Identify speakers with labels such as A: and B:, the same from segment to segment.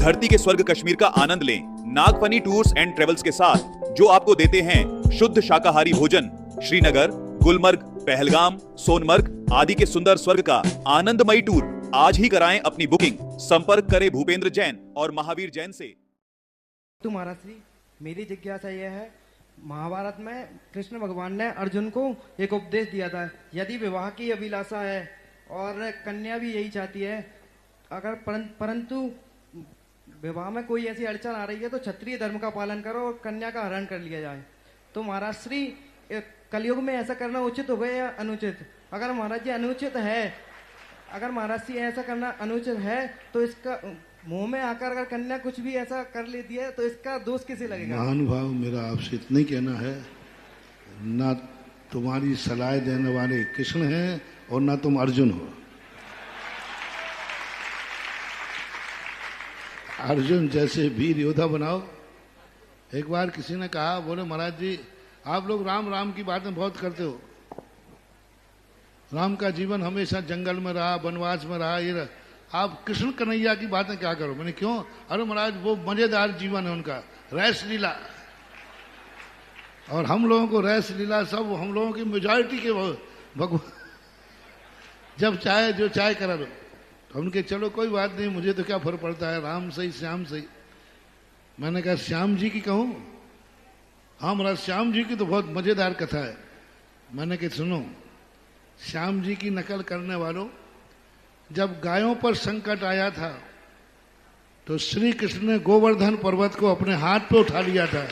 A: धरती के स्वर्ग कश्मीर का आनंद लें नागफनी टूर्स एंड ट्रेवल्स के साथ, जो आपको देते हैं शुद्ध शाकाहारी भोजन। श्रीनगर, गुलमर्ग, पहलगाम, सोनमर्ग आदि के सुंदर स्वर्ग का आनंदमयी टूर आज ही कराएं अपनी बुकिंग। संपर्क करें भूपेंद्र जैन और महावीर जैन से।
B: तो महाराज श्री, मेरी जिज्ञासा यह है, महाभारत में कृष्ण भगवान ने अर्जुन को एक उपदेश दिया था, यदि विवाह की अभिलाषा है और कन्या भी यही चाहती है, अगर परंतु विवाह में कोई ऐसी अड़चन आ रही है तो क्षत्रिय धर्म का पालन करो और कन्या का हरण कर लिया जाए। तो महाराज श्री, कलयुग में ऐसा करना उचित होगा या अनुचित? अगर महाराज जी अनुचित है, अगर महाराज जी ऐसा करना अनुचित है तो इसका मुंह में आकर अगर कन्या कुछ भी ऐसा कर लेती है तो इसका दोष किसे लगेगा?
C: महानुभाव, मेरा आपसे इतना ही कहना है, ना तुम्हारी सलाह देने वाले कृष्ण हैं और ना तुम अर्जुन हो। अर्जुन जैसे वीर योद्धा बनाओ। एक बार किसी ने कहा, बोले महाराज जी आप लोग राम राम की बातें बहुत करते हो, राम का जीवन हमेशा जंगल में रहा, वनवास में रहा, ये रहा, आप कृष्ण कन्हैया की बातें क्या करो? मैंने क्यों? अरे महाराज वो मजेदार जीवन है उनका, रैस लीला, और हम लोगों को रैस लीला सब हम लोगों की मेजॉरिटी के भगवान जब चाहे जो चाहे करा लो। तो उनके चलो कोई बात नहीं, मुझे तो क्या फर्क पड़ता है, राम सही श्याम सही। मैंने कहा श्याम जी की कहूं? हाँ महाराज श्याम जी की तो बहुत मजेदार कथा है। मैंने कहा सुनो, श्याम जी की नकल करने वालों, जब गायों पर संकट आया था तो श्री कृष्ण ने गोवर्धन पर्वत को अपने हाथ पे उठा लिया था।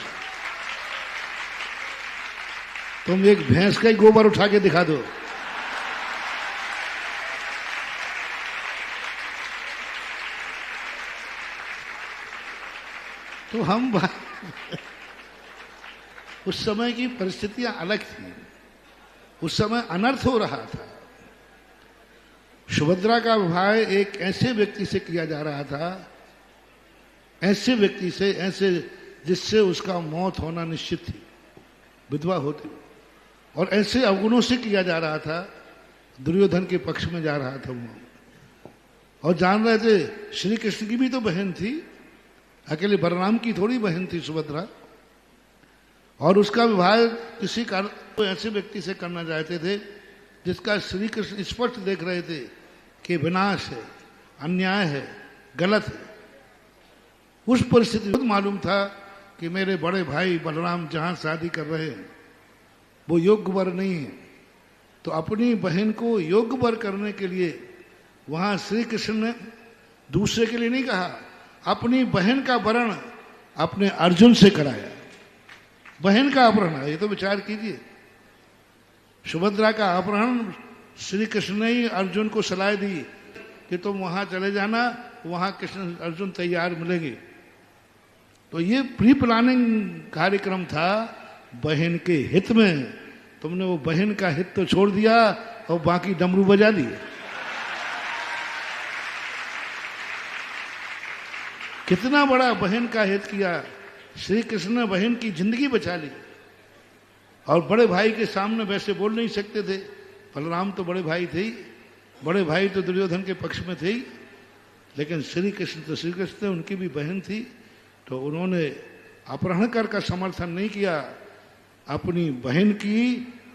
C: तुम एक भैंस का ही गोबर उठा के दिखा दो। तो हम उस समय की परिस्थितियां अलग थी, उस समय अनर्थ हो रहा था। सुभद्रा का विवाह एक ऐसे व्यक्ति से किया जा रहा था, ऐसे व्यक्ति से, ऐसे जिससे उसका मौत होना निश्चित थी, विधवा होती, और ऐसे अवगुणों से किया जा रहा था, दुर्योधन के पक्ष में जा रहा था वो। और जान रहे थे श्री कृष्ण की भी तो बहन थी, अकेले बलराम की थोड़ी बहन थी सुभद्रा, और उसका विवाह किसी कारण तो ऐसे व्यक्ति से करना चाहते थे जिसका श्री कृष्ण स्पष्ट देख रहे थे कि विनाश है, अन्याय है, गलत है। उस परिस्थिति में मालूम था कि मेरे बड़े भाई बलराम जहां शादी कर रहे हैं वो योग्य वर नहीं है, तो अपनी बहन को योग्य वर करने के लिए वहां श्री कृष्ण ने दूसरे के लिए नहीं कहा, अपनी बहन का वरण अपने अर्जुन से कराया। बहन का अपहरण, ये तो विचार कीजिए, सुभद्रा का अपहरण श्री कृष्ण ने ही अर्जुन को सलाह दी कि तुम वहां चले जाना, वहां कृष्ण अर्जुन तैयार मिलेंगे। तो ये प्री प्लानिंग कार्यक्रम था बहन के हित में। तुमने वो बहन का हित तो छोड़ दिया और बाकी डमरू बजा दिए। कितना बड़ा बहन का हित किया श्री कृष्ण ने, बहन की जिंदगी बचा ली। और बड़े भाई के सामने वैसे बोल नहीं सकते थे, बलराम तो बड़े भाई थे ही, बड़े भाई तो दुर्योधन के पक्ष में थे ही, लेकिन श्री कृष्ण तो श्री कृष्ण थे, उनकी भी बहन थी, तो उन्होंने अपहरणकर का समर्थन नहीं किया, अपनी बहन की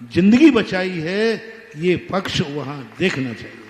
C: जिंदगी बचाई है, ये पक्ष वहां देखना चाहिए।